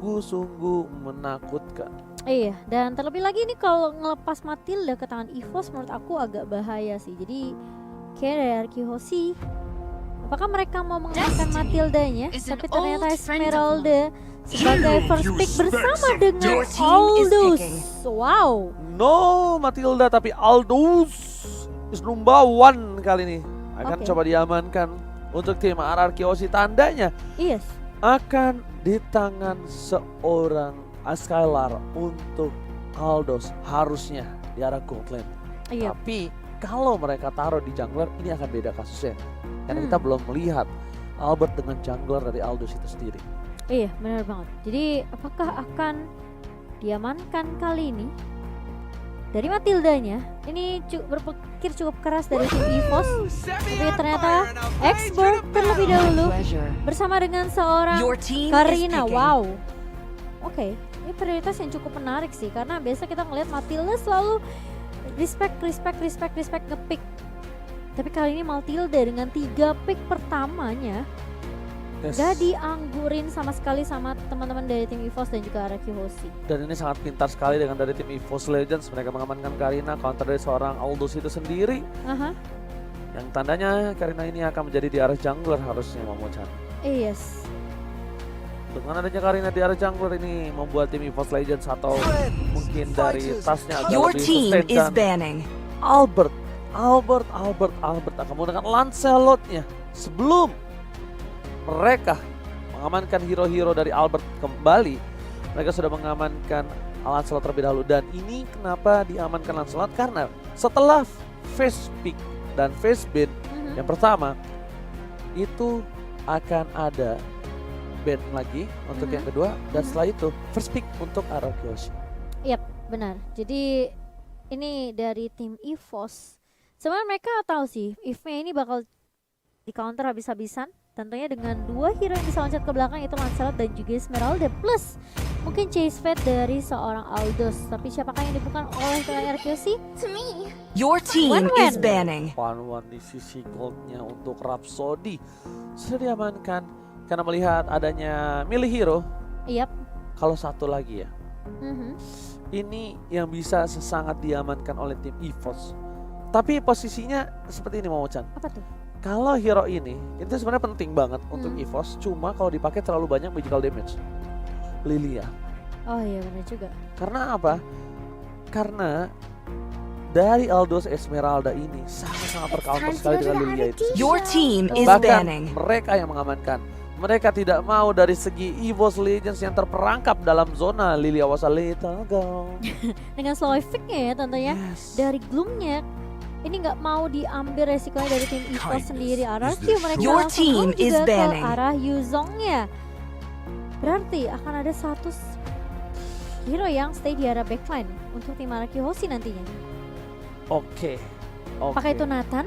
sungguh-sungguh menakutkan. Iya, dan terlebih lagi nih kalau ngelepas Matilda ke tangan EVOS menurut aku agak bahaya sih. Jadi kayak dari Arkihoshi, apakah mereka mau mengalahkan Matildanya? Tapi ternyata Esmeralda sebagai first pick bersama dengan Aldous. Wow. No Matilda, tapi Aldous is number one kali ini. Akan coba diamankan untuk tim RRQ Hoshi. Tandanya Yes. akan di tangan seorang Skylar untuk Aldous harusnya di arah Gold Lane. Iya. Tapi kalau mereka taruh di jungler ini akan beda kasusnya. Karena kita belum melihat Albert dengan jungler dari Aldous itu sendiri. Iya, benar banget. Jadi apakah akan diamankan kali ini dari Matildanya? Ini berpikir cukup keras dari tim EVOS. Tapi ternyata Expert terlebih dahulu bersama dengan seorang Karina. Wow. Oke, ini prioritas yang cukup menarik sih. Karena biasa kita ngelihat Matilda selalu respect nge-pick. Tapi kali ini Matilda dengan 3 pick pertamanya gak dianggurin sama sekali sama teman-teman dari tim EVOS dan juga RRQ Hoshi. Dan ini sangat pintar sekali dengan dari tim EVOS Legends. Mereka mengamankan Karina counter dari seorang Aldous itu sendiri. Yang tandanya Karina ini akan menjadi di arah jungler harusnya Momo-chan. Yes. Dengan adanya Karina di arah jungler ini membuat tim EVOS Legends atau mungkin dari tasnya agak lebih sustain. Dan Albert akan menggunakan Lancelot-nya sebelum mereka mengamankan hero-hero dari Albert kembali. Mereka sudah mengamankan Lancelot terlebih dahulu. Dan ini kenapa diamankan Lancelot? Karena setelah face pick dan face ban yang pertama itu akan ada ban lagi untuk yang kedua. Dan setelah itu first pick untuk RRQ Hoshi. Yap, benar. Jadi ini dari tim EVOS. Sebenarnya mereka tahu sih if-nya ini bakal di counter habis-habisan. Tentunya dengan 2 hero yang bisa loncat ke belakang itu Lancelot dan juga Esmeralda. Plus mungkin chase fate dari seorang Aldous. Tapi siapakah yang dibuka oleh RRQ Hoshi? Your team is banning. 1-1 di sisi goldnya untuk Rhapsody sudah diamankan karena melihat adanya milih hero. Yap. Kalau satu lagi ya, ini yang bisa sesangat diamankan oleh tim EVOS. Tapi posisinya seperti ini Momo-chan. Apa tuh? Kalau hero ini itu sebenarnya penting banget untuk EVOS. Cuma kalau dipakai terlalu banyak magical damage. Lilia. Oh iya benar juga. Karena apa? Karena dari Aldous Esmeralda ini sangat tercounter sekali dengan Lilia itu. Your team is Bahkan banning. mereka yang mengamankan. Mereka tidak mau dari segi EVOS Legends yang terperangkap dalam zona Lilia was a little girl. Dengan slow effect-nya ya tentunya. Dari Gloom-nya ini nggak mau diambil resikonya dari tim EVOS sendiri. RRQ mereka Your langsung team is juga ke banning. arah Yuzong-nya. Berarti akan ada satu hero yang stay di arah backline untuk tim RRQ Hoshi nantinya. Oke. Apakah itu Nathan?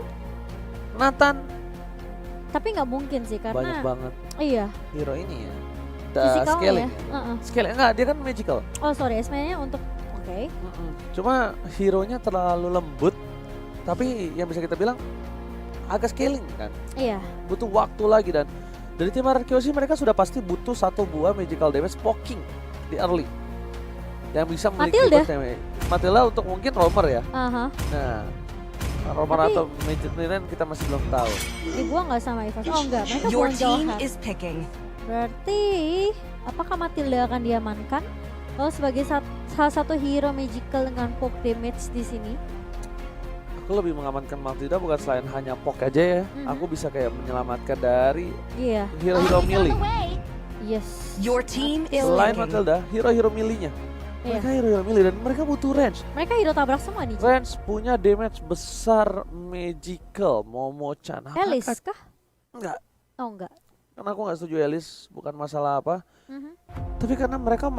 Tapi nggak mungkin sih karena Banyak banget iya hero ini ya. Physical Scaling. ya. Scaling enggak, dia kan magical. Oh sorry, SML-nya untuk Cuma hero-nya terlalu lembut. Tapi yang bisa kita bilang agak scaling kan. Iya. Butuh waktu lagi dan dari tim RRQ Hoshi mereka sudah pasti butuh 1 buah magical damage poking di early. Yang bisa memiliki Matilda untuk mungkin roamer ya. Nah, roamer atau magic lane kita masih belum tahu. Gua nggak sama EVOS. Oh enggak, mereka Your buang team jauhan. is picking. Berarti apakah Matilda akan diamankan? Kalau sebagai salah satu hero magical dengan poke damage di sini. Aku lebih mengamankan Matilda bukan selain hanya poke aja ya. Aku bisa kayak menyelamatkan dari hero-hero melee. Yes. Your team is Selain lagging. Matilda, hero-hero melee-nya. Mereka hero-hero melee dan mereka butuh range. Mereka hero tabrak semua nih. Range punya damage besar magical. Momo-chan. Alice kah? Enggak. Oh enggak. Karena aku nggak setuju Alice, bukan masalah apa. Tapi karena mereka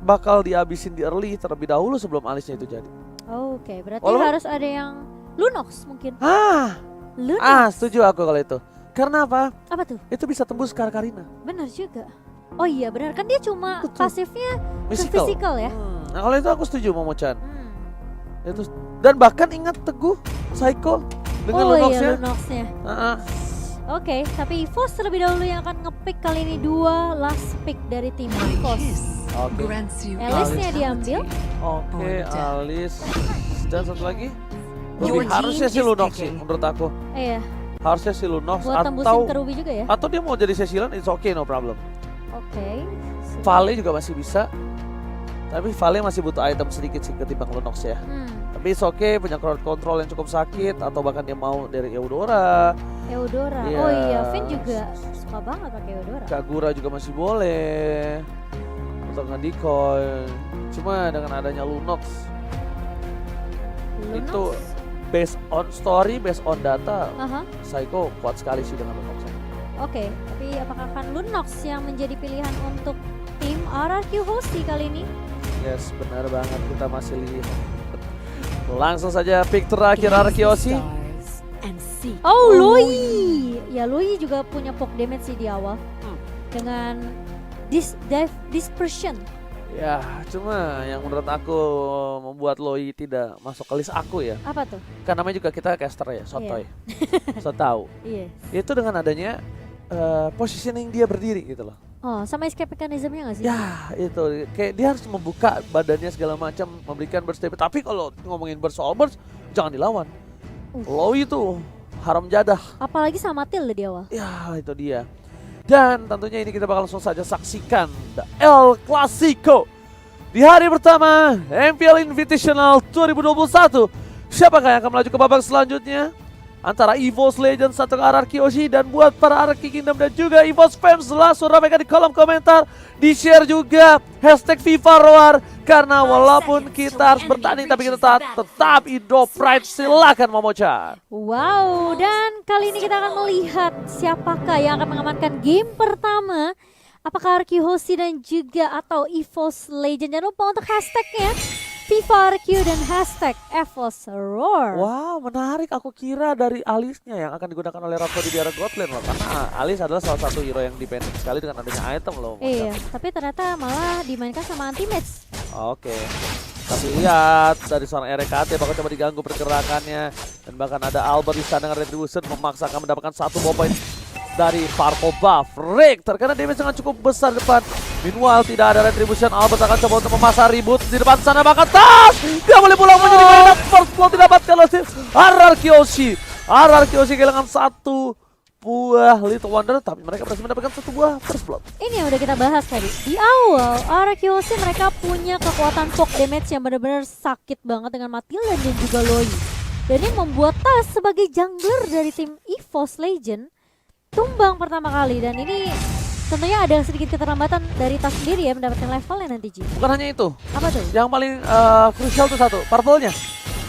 bakal dihabisin di early terlebih dahulu sebelum Alice-nya itu jadi. Oke, berarti harus ada yang Lunox mungkin. Lunox. Setuju aku kalau itu. Karena apa? Apa tuh? Itu bisa tembus ke Karina. Benar juga. Oh iya benar, kan dia cuma pasifnya physical ya. Nah kalau itu aku setuju Momo-chan. Itu dan bahkan ingat Teguh Psycho dengan Lunox-nya. Oke, tapi EVOS terlebih dahulu yang akan ngepick kali ini 2 last pick dari tim EVOS. Oke. grants you Alice-nya diambil. Oke, Alice. Dan satu lagi. Your Ruby. Harusnya team si is Lunox sih picking. menurut aku. Iya, Harusnya si Lunox buat tembusin atau ke Ruby juga ya. atau dia mau jadi Cecilan, it's okay, no problem. Oke. Vale juga masih bisa. Tapi Vale masih butuh item sedikit sih ketimbang Lunox ya. Tapi it's okay, punya crowd control yang cukup sakit. Atau bahkan dia mau dari Eudora. Eudora. Iya. Oh iya, Finn juga suka banget pakai Eudora. Kagura juga masih boleh. Untuk nge-decoy. Cuma dengan adanya Lunox, Lunox? itu based on story, based on data, Aha. Psycho kuat sekali sih dengan Lunox. Oke, tapi apakah akan Lunox yang menjadi pilihan untuk tim RRQ Hosti kali ini? Yes, benar banget, kita masih lihat. Langsung saja pick terakhir Arkeoshi. Stars and see. Oh, Loi. Ya, Loi juga punya poke damage sih di awal. Dengan dispersion. Ya, cuma yang menurut aku membuat Loi tidak masuk ke list aku ya. Apa tuh? Kan namanya juga kita caster ya, sotoy. So tahu. Iya. Itu dengan adanya positioning dia berdiri gitu loh. Oh, sama escape mechanism-nya nggak sih? Ya, itu kayak dia harus membuka badannya segala macam, memberikan burst damage. Tapi kalau ngomongin burst all burst, jangan dilawan. Loi itu haram jadah. Apalagi sama Tilde di awal. Ya, itu dia. Dan tentunya ini kita bakal langsung saja saksikan The El Clasico di hari pertama MPL Invitational 2021. Siapakah yang akan melaju ke babak selanjutnya? Antara EVOS Legends atau RRQ Hoshi. Dan buat para RRQ Kingdom dan juga EVOS fans, langsung ramaikan di kolom komentar. Di-share juga hashtag FIFA Roar. Karena walaupun kita harus bertanding, tapi kita tetap Indo Pride. Silakan Momo-chan. Wow, dan kali ini kita akan melihat siapakah yang akan mengamankan game pertama. Apakah RRQ Hoshi dan juga atau EVOS Legend. Jangan lupa untuk hashtagnya FIFA RQ dan hashtag EVOS Roar. Wow, menarik. Aku kira dari Alice-nya yang akan digunakan oleh Rhapsody di area Godland loh. Karena Alice adalah salah satu hero yang dependent sekali dengan adanya item loh. Iya, tapi ternyata malah dimainkan sama anti-match. Oke. Tapi lihat dari seorang RKT bakal coba diganggu pergerakannya. Dan bahkan ada Albert di sana dengan Retribution memaksakan mendapatkan satu ball point dari Purple Buff. Rick terkena damage sangat cukup besar depan. Meanwhile tidak ada Retribution. Albert akan coba untuk memasang ribut di depan sana, bahkan tas dia boleh pulang menjadi mainan. First blood didapatkan oleh RRQ Hoshi. RRQ Hoshi kehilangan satu buah Little Wonder, tapi mereka berhasil mendapatkan satu buah first blood. Ini yang udah kita bahas tadi. Di awal RRQ Hoshi mereka punya kekuatan poke damage yang benar-benar sakit banget dengan Matilda dan juga Loi. Dan ini membuat Tas sebagai jungler dari tim EVOS Legend tumbang pertama kali. Dan ini tentunya ada sedikit keterlambatan dari Tas sendiri ya mendapatkan levelnya nanti Ji. Bukan hanya itu, Apa tuh? yang paling krusial tuh satu, Purple-nya.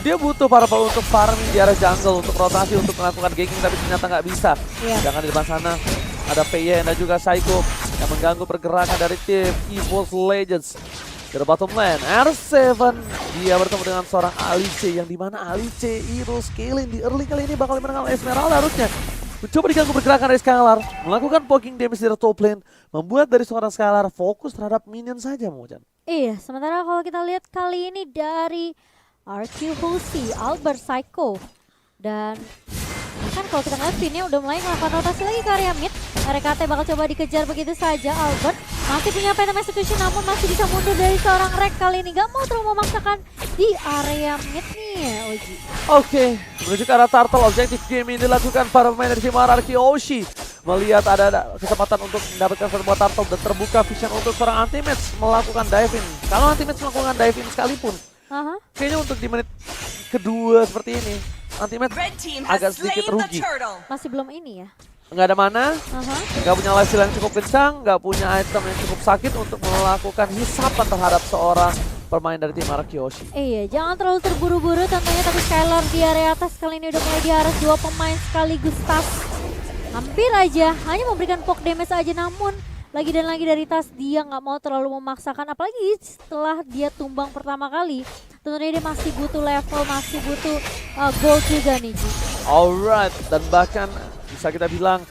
Dia butuh Purple untuk farming di area jungle, untuk rotasi, untuk melakukan ganking, tapi ternyata nggak bisa. Iya. Sedangkan di depan sana ada PY dan juga Psycho yang mengganggu pergerakan dari tim EVOS Legends. Di bottom lane, R7 dia bertemu dengan seorang Alice, yang dimana Alice hero scaling di early kali ini bakal dimenangkan Esmeralda harusnya. Mencoba diganggu pergerakan dari Scalar, melakukan poking damage di top lane, membuat dari seorang Scalar fokus terhadap minion saja, Mojan. Iya, sementara kalau kita lihat kali ini dari RRQ Hoshi, Albert Psycho. Dan kan kalau kita ngeliat Vinnya udah mulai melakukan rotasi lagi ke area mid. RKT bakal coba dikejar begitu saja. Albert masih punya Phantom Execution namun masih bisa mundur dari seorang Rek kali ini. Gak mau terlalu memaksakan di area mid nih ya Oji. Oke, menuju ke arah turtle, objektif game ini dilakukan para pemain dari tim RRQ Hoshi. Melihat ada kesempatan untuk mendapatkan satu buah turtle dan terbuka vision untuk seorang anti-match melakukan dive-in. Kalau anti-match melakukan dive-in sekalipun, kayaknya untuk di menit kedua seperti ini, anti-match Red team agak has sedikit slain the rugi. turtle. Masih belum ini ya. Nggak ada mana, nggak punya lifesteal yang cukup kencang, nggak punya item yang cukup sakit untuk melakukan hisapan terhadap seorang pemain dari tim RRQ Hoshi. Iya, jangan terlalu terburu-buru tentunya, tapi Skylar di area atas kali ini udah mulai diaras dua pemain sekaligus Tas. Hampir aja, hanya memberikan poke damage aja, namun lagi dan lagi dari Tas dia nggak mau terlalu memaksakan, apalagi setelah dia tumbang pertama kali. Tentunya dia masih butuh level, masih butuh gold juga nih Ji. Alright, dan bahkan bisa kita bilang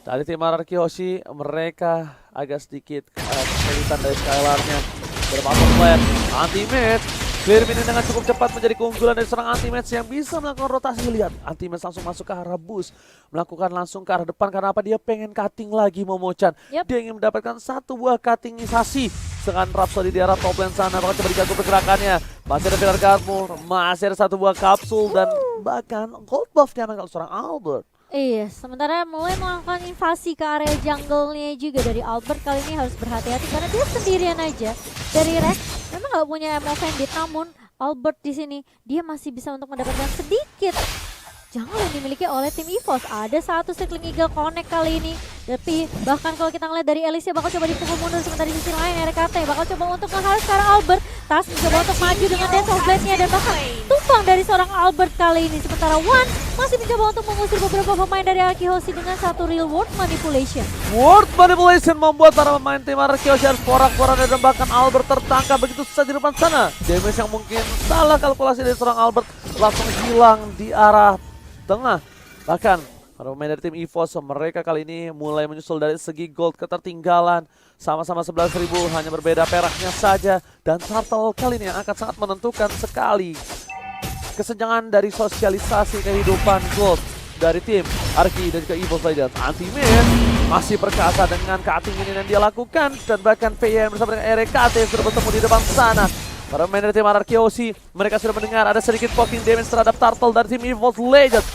dari tim RRQ Hoshi mereka agak sedikit kesulitan dari Skylar-nya. Bermasuk lane, anti-match, clear minion dengan cukup cepat menjadi keunggulan dari seorang anti-match yang bisa melakukan rotasi. Lihat, anti-match langsung masuk ke arah bus, melakukan langsung ke arah depan karena apa? Dia pengen cutting lagi Momo-chan. Yep. Dia ingin mendapatkan satu buah cuttingisasi dengan Rhapsody di arah top lane sana. Bakal coba diganggu pergerakannya. Masih ada Pilar Garmur, masih ada satu buah kapsul dan bahkan gold buff diamankan seorang Albert. Iya, sementara mulai melakukan invasi ke area jungle-nya juga dari Albert. Kali ini harus berhati-hati karena dia sendirian aja. Dari Rex memang nggak punya MO Bandit, namun Albert di sini dia masih bisa untuk mendapatkan sedikit jungle yang dimiliki oleh tim EVOS. Ada satu Circling Eagle connect kali ini. Tapi bahkan kalau kita ngeliat dari Elise bakal coba dipukul mundur, sementara di sisi lain RKT bakal coba untuk menghalau sekarang Albert. Tas mencoba untuk maju dengan Dance of Blade-nya dan bahkan tumpang dari seorang Albert kali ini. Sementara One masih mencoba untuk mengusir beberapa pemain dari Arkehosi dengan satu real world manipulation. World manipulation membuat para pemain tim Arkehosi harus porak-porak dan bahkan Albert tertangkap begitu saja di depan sana. Damage yang mungkin salah kalkulasi dari seorang Albert langsung hilang di arah tengah. Bahkan para pemain dari tim EVOS mereka kali ini mulai menyusul dari segi gold ketertinggalan. Sama-sama 11.000, hanya berbeda peraknya saja. Dan Turtle kali ini akan sangat menentukan sekali kesenjangan dari sosialisasi kehidupan gold dari tim Arki dan juga EVOS Legends. Anti-Man masih perkasa dengan cutting ini yang dia lakukan. Dan bahkan PM bersama dengan RKT sudah bertemu di depan sana. Para pemain dari tim Arkehosi, mereka sudah mendengar ada sedikit poking damage terhadap Turtle dari tim EVOS Legends.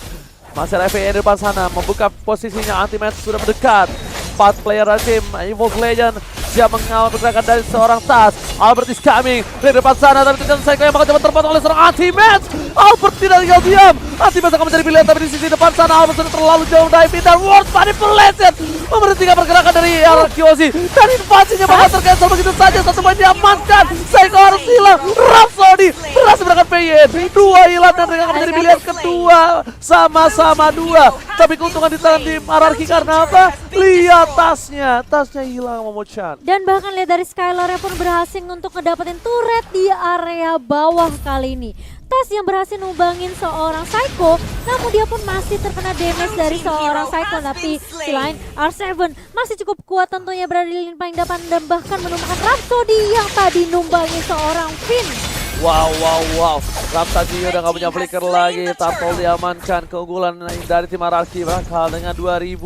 Masih ada FAN di depan sana, membuka posisinya. Anti-Match sudah mendekat. 4 player dari tim EVOS Legends siap mengawal pergerakan dari seorang Tas. Albert is coming dari depan sana, tapi tidak saya yang bakal coba terpotong oleh seorang Anti-Match. Albert tidak tinggal diam. Anti-Match akan mencari pilihan, tapi di sisi depan sana Albert sudah terlalu jauh diving dan World Manipulation memberhentikan pergerakan dari Arkehosi. Dan invasinya bakal tercancel begitu saja. Satu poin diamankan. Psycho harus hilang. Rhapsody berhasil berangkat PYN. 2 hilang dan mereka akan menjadi pilihan kedua. Sama-sama 2. Tapi keuntungan di tangan tim Ararki karena apa? Lihat tasnya hilang Momo-chan. Dan bahkan lihat dari Skylar pun berhasil untuk ngedapetin turret di area bawah kali ini. Tas yang berhasil numbangin seorang Psycho, namun dia pun masih terkena damage dari seorang Psycho. Tapi selain R7 masih cukup kuat tentunya berada di lini paling depan dan bahkan menumbangkan Rhapsody yang tadi numbangin seorang Finn. Wow. Rhapsody udah gak punya flicker lagi. Turtle diamankan. Keunggulan dari tim Ararki bakal dengan 2000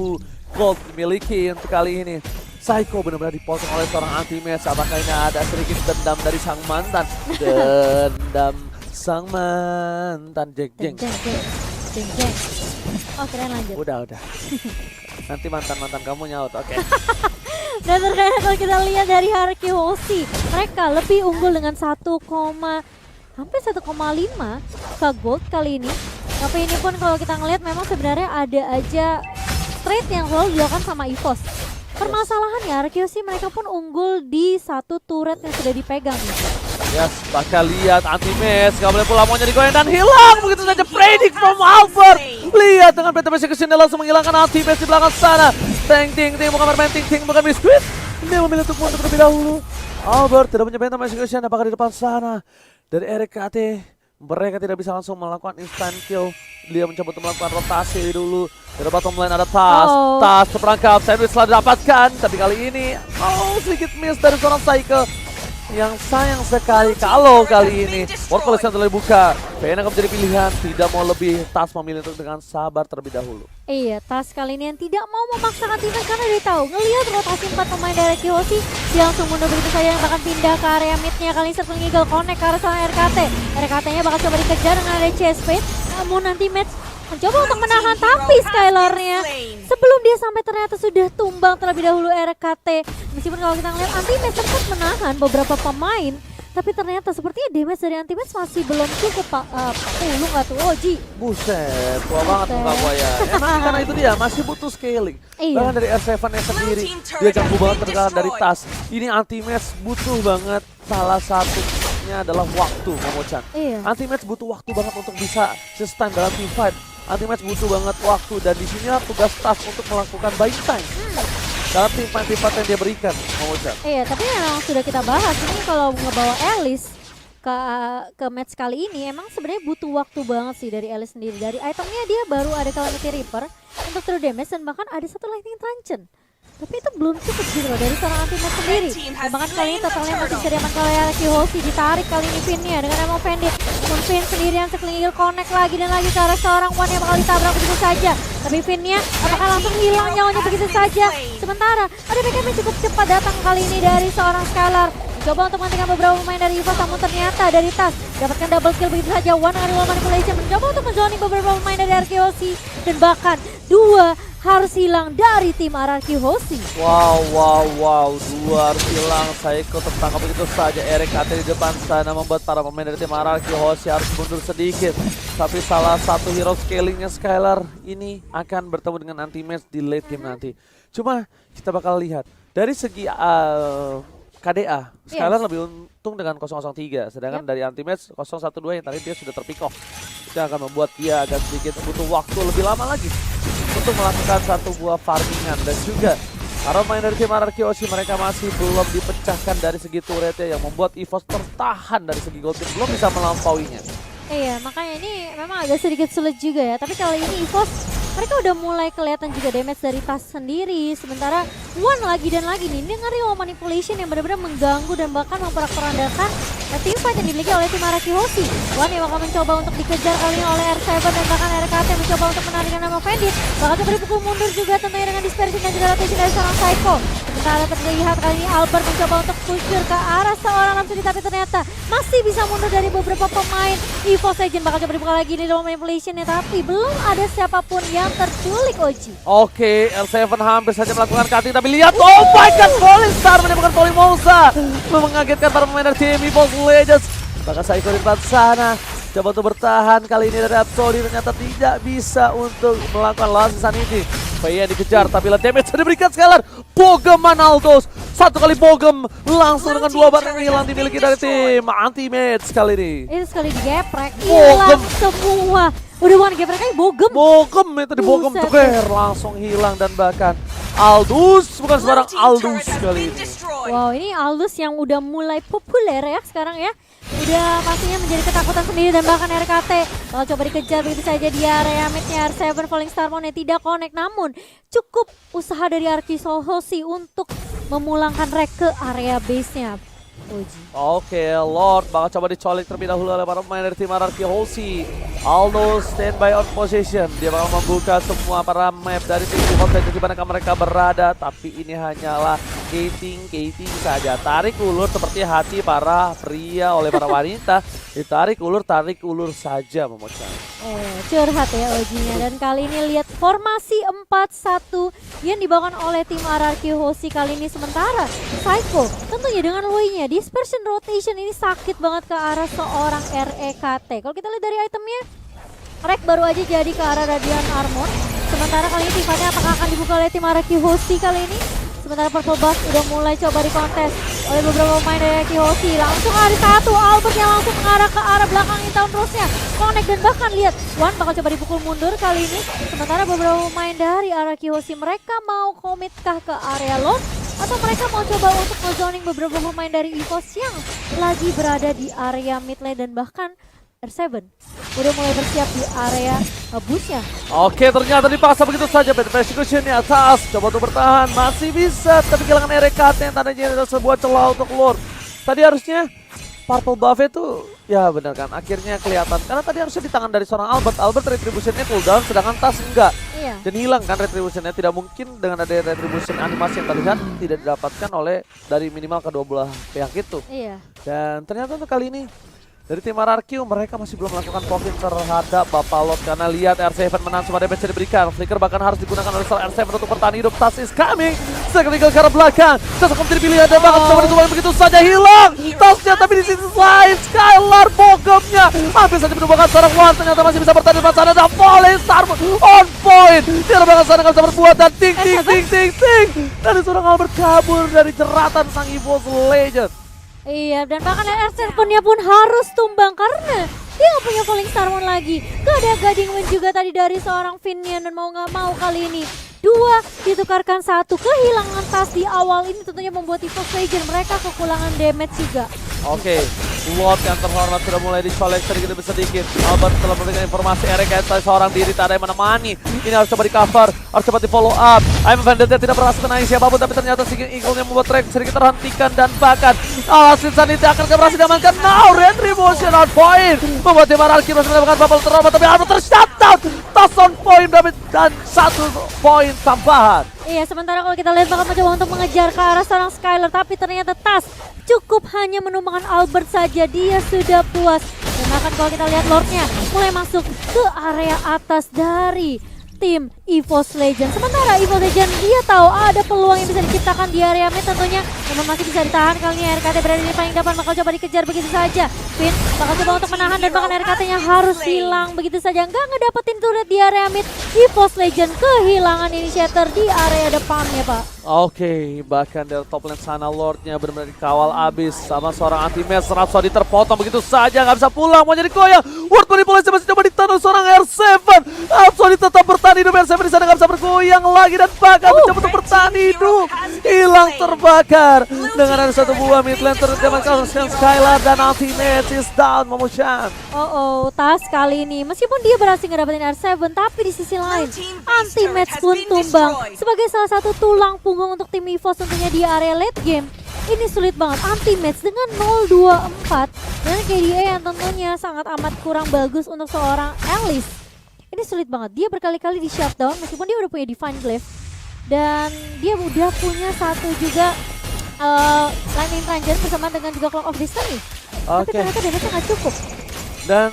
gold dimiliki untuk kali ini. Psycho benar-benar dipotong oleh seorang Anti-Match. Apakah ini ada sedikit dendam dari sang mantan? Dendam sang mantan. Jeng. Oh keren, lanjut. Udah. Nanti mantan kamu nyaut, oke. Dan ternyata kalau kita lihat dari Arkehosi, mereka lebih unggul dengan hampir 1,5 ke gold kali ini. Tapi ini pun kalau kita ngelihat memang sebenarnya ada aja trade yang selalu dilakukan sama EVOS. Permasalahannya Arkehosi mereka pun unggul di satu turret yang sudah dipegang. Yes, bakal lihat Anti-Match, gak boleh pula maunya digoyang dan hilang. Begitu saja predict from Albert. Lihat dengan PTPC kesini langsung menghilangkan Anti-Match di belakang sana. Ting, bukan bermain ting, bukan biskuit. Dia memilih untuk mundur terlebih dahulu. Albert tidak punya Phantom Execution, apakah di depan sana. Dari RKT, mereka tidak bisa langsung melakukan instant kill. Dia mencoba untuk melakukan rotasi dulu. Dari bottom lane ada Tas. Tas terperangkap, sandwich telah didapatkan. Tapi kali ini, sedikit miss dari seorang Psycho. Yang sayang sekali kalau kali ini World Collection telah dibuka. PN akan menjadi pilihan, tidak mau lebih. Tas memilih untuk dengan sabar terlebih dahulu. Iya, Tas kali ini yang tidak mau memaksakan timnya karena dia tahu ngelihat rotasi 4 pemain dari Arkehosi, dia langsung mundur begitu saja yang bakal pindah ke area midnya. Kali ini Circling Eagle connect ke arah seorang RKT. RKT-nya bakal coba dikejar dengan ada CSP, namun nanti match mencoba untuk menahan, tapi Skylar-nya sebelum dia sampai ternyata sudah tumbang terlebih dahulu RKT. Meskipun kalau kita ngeliat Anti-Match sempat menahan beberapa pemain, tapi ternyata sepertinya damage dari Anti-Match masih belum cukup. Pak Ulung nggak tuh Oji? Buset, tua banget muka buaya. Emang karena itu dia masih butuh scaling. Iya. Bahkan dari R7-nya sendiri, dia ganggu banget terkadang dari Tas. Ini Anti-Match butuh banget, salah satunya adalah waktu, Momo-chan. Iya. Anti-Match butuh waktu banget untuk bisa sustain dalam team fight. Anti-Match butuh banget waktu dan di sini tugas Tas untuk melakukan buying time dalam tim fight yang dia berikan, Momo-chan. Iya, tapi yang sudah kita bahas ini kalau ngebawa Alice ke match kali ini emang sebenarnya butuh waktu banget sih dari Alice sendiri. Dari itemnya dia baru ada Calamity Reaper untuk true damage dan bahkan ada satu Lightning Truncheon. Tapi itu belum cukup gitu loh dari seorang Anti-Match sendiri. Dan bahkan kali ini totalnya masih bisa diamankan oleh Arkehosi. Ditarik kali ini Finn-nya dengan MO Bandit. Namun Finn sendirian Circling Eagle connect lagi dan lagi ke arah seorang One yang bakal ditabrak begitu saja. Tapi Finn-nya apakah langsung hilang nyawanya begitu saja. Sementara ada BKM yang cukup cepat datang kali ini dari seorang Skylar. mencoba untuk menghentikan beberapa pemain dari EVOS, namun ternyata dari Tas dapatkan double kill begitu saja. One dengan wall manipulation mencoba untuk menzoning beberapa pemain dari RRQ Hoshi, dan bahkan dua harus hilang dari tim RRQ Hoshi. Wow, dua harus hilang. Saiko tertangkap begitu saja. RKT di depan sana membuat para pemain dari tim RRQ Hoshi harus mundur sedikit. Tapi salah satu hero scalingnya Skylar ini akan bertemu dengan anti-match di late game nanti. Cuma kita bakal lihat dari segi KDA, Skylar lebih untung dengan 003, sedangkan dari anti-match 012 yang tadi dia sudah terpick off. Itu akan membuat dia agak sedikit butuh waktu lebih lama lagi untuk melakukan satu buah farmingan. Dan juga para pemain dari tim RRQ Hoshi mereka masih belum dipecahkan dari segi turretnya yang membuat EVOS tertahan dari segi gold team, belum bisa melampauinya. Iya, makanya ini memang agak sedikit sulit juga ya. Tapi kali ini EVOS mereka udah mulai kelihatan juga damage dari Tas sendiri. Sementara One lagi dan lagi nih dengan real manipulation yang benar-benar mengganggu dan bahkan memporak-porandakan tim fight yang dimiliki oleh tim RRQ Hoshi. One yang bakal mencoba untuk dikejar kali ini oleh R7 dan bahkan RKT mencoba untuk menarikkan nama Vendit. Bakal coba dipukul mundur juga tentunya dengan dispersion dan juga rotation dari seorang Saiko. Sementara terlihat kali ini Albert mencoba untuk pushur ke arah seorang Lamsuri, tapi ternyata masih bisa mundur dari beberapa pemain EVOS Legend. Bakal coba dibuka lagi nih dalam manipulation-nya, tapi belum ada siapapun yang terculik Oji. Oke, R7 hampir saja melakukan cutting, tapi lihat, oh my god, Falling Star menemukan Polymosa, mengagetkan para pemain dari tim EVOS Legends. Bahkan Saiko di depan sana coba untuk bertahan, kali ini dari Absoli ternyata tidak bisa untuk melakukan last sanity. Yang dikejar, tapi lihat damage yang diberikan Skylar. Bogem Manaldos, satu kali bogem langsung dengan dua barang yang hilang dimiliki dari tim anti-match kali ini. Itu sekali digeprek, hilang semua. Udah bukan geprek aja, bogem. Bogem itu di bogem tuker, langsung hilang. Dan bahkan Aldous, bukan sembarang Aldous kali ini. Wow, ini Aldous yang udah mulai populer ya sekarang ya. Udah pastinya menjadi ketakutan sendiri, dan bahkan RKT kalau coba dikejar begitu saja di area midnya. R7 Falling Star Moon tidak connect, namun cukup usaha dari RRQ Hoshi untuk memulangkan Rek ke area base-nya. Oke, Lord bakal coba dicolik terlebih dahulu oleh para pemain dari tim RRQ Hoshi. Aldo standby on position, dia bakal membuka semua para map dari tim EVOS di mana mereka berada, tapi ini hanyalah gating saja. Tarik ulur seperti hati para pria oleh para wanita, ditarik ulur, tarik ulur saja memocah. Curhat ya Ojinya. Dan kali ini lihat formasi 4-1 yang dibawakan oleh tim RRQ Hoshi kali ini. Sementara Saiko tentunya dengan Lui-nya dispersion rotation ini sakit banget ke arah seorang REKT. Kalau kita lihat dari itemnya, Rek baru aja jadi ke arah Radiant Armor. Sementara kali ini tifannya apakah akan dibuka oleh tim RRQ Hoshi kali ini? Sementara Purple Buff udah mulai coba dikontes oleh beberapa pemain dari RRQ Hoshi. Langsung ada satu Albert yang langsung mengarah ke arah belakang Intown terusnya. Connect, dan bahkan lihat One bakal coba dipukul mundur kali ini. Sementara beberapa pemain dari RRQ Hoshi mereka mau komitkah ke area low, atau mereka mau coba untuk nge-zoning beberapa pemain dari EVOS yang lagi berada di area mid lane. Dan bahkan R7 udah mulai bersiap di area busnya. Oke, ternyata dipaksa begitu saja. Bad persecution di atas, coba untuk bertahan, masih bisa, tapi kehilangan RKT yang tandanya ada sebuah celah untuk Lord. Tadi harusnya Purple Buff itu, ya benar kan, akhirnya kelihatan. Karena tadi harusnya di tangan dari seorang Albert. Albert retributionnya cooldown, sedangkan Tas enggak. Iya. Dan hilang kan retributionnya. Tidak mungkin dengan ada retribution animasi yang terlihat tidak didapatkan oleh dari minimal kedua belah pihak itu. Iya. Dan ternyata untuk kali ini dari tim RRQ mereka masih belum melakukan poking terhadap Bapalot, karena lihat R7 menang, semua damage yang diberikan. Flicker bahkan harus digunakan oleh R7 untuk bertahan hidup. Tas is coming, seketika ke arah belakang, cocok menjadi pilihan dan bahkan coba ditumbang begitu saja hilang Tasnya. Tapi di sisi lain Skylar bogemnya hampir saja menumbangkan seorang One, ternyata masih bisa bertahan di depan sana. Dan Falling Star on point, dia bahkan sana nggak bisa berbuat, dan ting dari seorang Albert kabur dari jeratan sang EVOS Legend. Iya, dan bahkan R7 pun harus tumbang karena dia nggak punya Falling Star Moon lagi. Gak ada Guiding Wind juga tadi dari seorang Finian, dan mau nggak mau kali ini dua ditukarkan satu. Kehilangan Tas di awal ini tentunya membuat EVOS Legend mereka kekurangan damage juga. Oke, Lord yang terhormat sudah mulai dicolek sedikit demi sedikit. Albert telah memberikan informasi RKT seorang diri, tak ada yang menemani. Ini harus coba di cover, harus coba di follow up. I'm Vendetta tidak berhasil menangis siapapun, tapi ternyata si Eagle-nya membuat track sedikit terhentikan. Dan bahkan Alasin Sanity akan berhasil diamankan. Now retribution on point, membuat tim RRQ harus mendapatkan bubble terhormat, tapi Albert tershutdown. Tas on point dan satu poin tambahan. Iya, sementara kalau kita lihat bakal mencoba untuk mengejar ke arah seorang Skylar, tapi ternyata Tas cukup hanya menumbangkan Albert saja. Dia sudah puas. Dan bahkan kalau kita lihat Lordnya mulai masuk ke area atas dari tim EVOS Legend. Sementara EVOS Legend dia tahu ada peluang yang bisa diciptakan di area mid tentunya. Namun masih bisa ditahan kali ini. RKT berada di paling depan, bakal coba dikejar begitu saja. Finn bakal coba untuk menahan dan bahkan RKT-nya harus hilang begitu saja. Nggak ngedapetin turret di area mid. EVOS Legend kehilangan initiator di area depannya, Pak. Oke, bahkan dari top lane sana Lordnya benar-benar dikawal abis sama seorang anti-match. Rhapsody terpotong begitu saja, nggak bisa pulang, mau jadi goyang. Ward manipulasi masih coba ditahan seorang R7. Rhapsody tetap bertahan hidup, R7 di sana nggak bisa bergoyang lagi dan bahkan mencoba untuk bertahan hidup. Hilang terbakar dengan ada satu buah mid lane terjebak Skylar dan anti-match is down, Momochan. Oh, Tas kali ini meskipun dia berhasil ngedapetin R7, tapi di sisi lain anti-match pun tumbang sebagai salah satu tulang punggung untuk tim EVOS tentunya di area late game. Ini sulit banget, anti-match dengan 0-2-4 dan KDA yang tentunya sangat amat kurang bagus untuk seorang Alice. Ini sulit banget, dia berkali-kali di shutdown meskipun dia udah punya Divine Glaive dan dia udah punya satu juga Lightning Ranger bersama dengan juga Clock of Destiny. Tapi ternyata damage-nya nggak cukup. Dan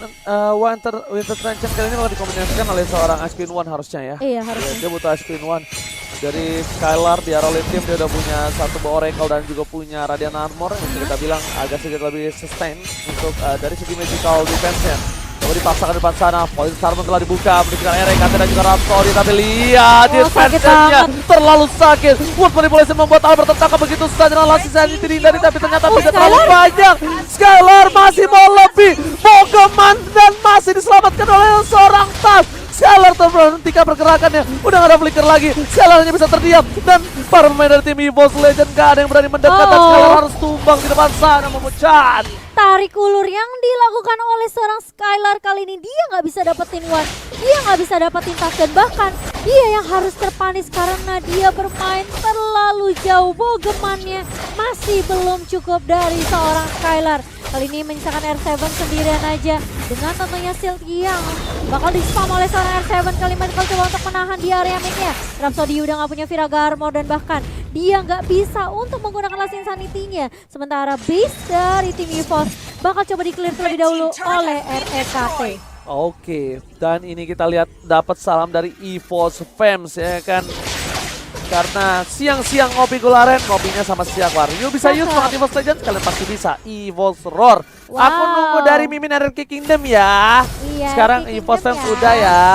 Winter Tranchant kali ini bakal dikombinasikan oleh seorang Ice Queen One harusnya ya. Iya, harusnya. Dia butuh Ice Queen One. Dari Skylar di arah lane team dia udah punya satu buah Oracle dan juga punya Radiant Armor yang bisa kita bilang agak sedikit lebih sustain untuk dari segi magical defense-nya. Coba dipaksa ke depan sana, Poison Sarmon telah dibuka, menunjukkan RKT dan juga Rhapsody, tapi lihat defense-nya terlalu sakit. Wood manipulation membuat Albert tertangkap begitu saja dengan last sanity dihindari, tapi ternyata tidak terlalu banyak. Skylar masih mau lebih, Pokemon dan masih diselamatkan oleh seorang Tas. Skylar terhentikan pergerakannya, udah gak ada flicker lagi. Skylar hanya bisa terdiam dan para pemain dari tim EVOS Legend gak ada yang berani mendekat dan Skylar harus tumbang di depan sana memucat. Tarik ulur yang dilakukan oleh seorang Skylar kali ini, dia nggak bisa dapetin One, dia nggak bisa dapetin Tas dan bahkan dia yang harus terpanis karena dia bermain terlalu jauh. Bogemannya masih belum cukup dari seorang Skylar. Kali ini menyisakan R7 sendirian aja dengan tentunya shield yang bakal di-spam oleh seorang R7. Kali ini kalau coba untuk menahan di area mid-nya. Rhapsody udah nggak punya Viraga Armor dan bahkan dia nggak bisa untuk menggunakan Last Insanity-nya. Sementara base dari tim EVOS bakal coba di-clear terlebih dahulu oleh REKT. Oke, dan ini kita lihat dapat salam dari EVOS Fans ya kan. Karena siang-siang ngopi gularen, ngopinya sama siang Wario bisa use banget EVOS Legends, kalian pasti bisa. EVOS Roar. Wow. Aku nunggu dari Mimin Anarchy Kingdom ya. Iya, sekarang Kingdom EVOS Fans ya. udah ya.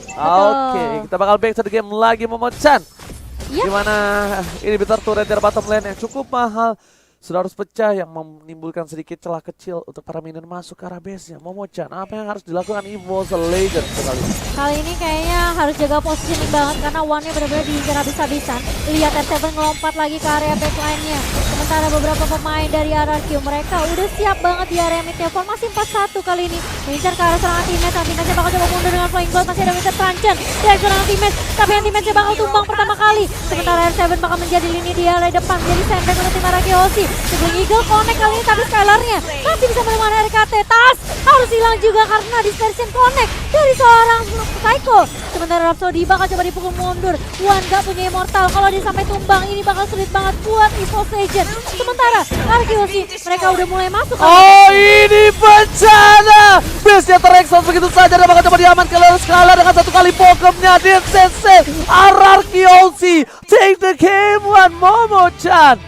Betul. Oke, kita bakal back to the game lagi Momochan. Yep. Dimana ini bentar turret dari bottom lane yang cukup mahal. Sudah harus pecah yang menimbulkan sedikit celah kecil untuk para minion masuk ke arah base-nya. Momochan, apa yang harus dilakukan EVOS Legends sekali? Kali ini kayaknya harus jaga positioning banget karena One-nya benar-benar diincar habis-habisan. Lihat R7 ngelompat lagi ke area backline-nya. Sementara beberapa pemain dari RRQ mereka udah siap banget di area mid-nya. Formasi 4-1 kali ini. Mengincar ke arah seorang anti-match. Anti-match-nya bakal coba mundur dengan Flying Bolt. Masih ada Winter Tranchant. Dari seorang anti-match. Tapi anti-match-nya bakal tumbang pertama kali. Sementara R7 bakal menjadi lini di area depan. Jadi sandbag untuk tim Arakeosi. Sebelum Eagle connect kali ini tapi Skylar-nya masih bisa menemukan RKT. Tas harus hilang juga karena dispersion connect dari seorang Psycho. Sementara Rhapsody bakal coba dipukul mundur. One gak punya immortal, kalau dia sampai tumbang ini bakal sulit banget buat EVOS Legend. Sementara Arkeosi mereka udah mulai masuk. Oh ini bencana. Base-nya terekspos begitu saja dan bakal coba diamankan oleh Skylar dengan satu kali Pokemon-nya di CC. Arkeosi take the game one Momochan.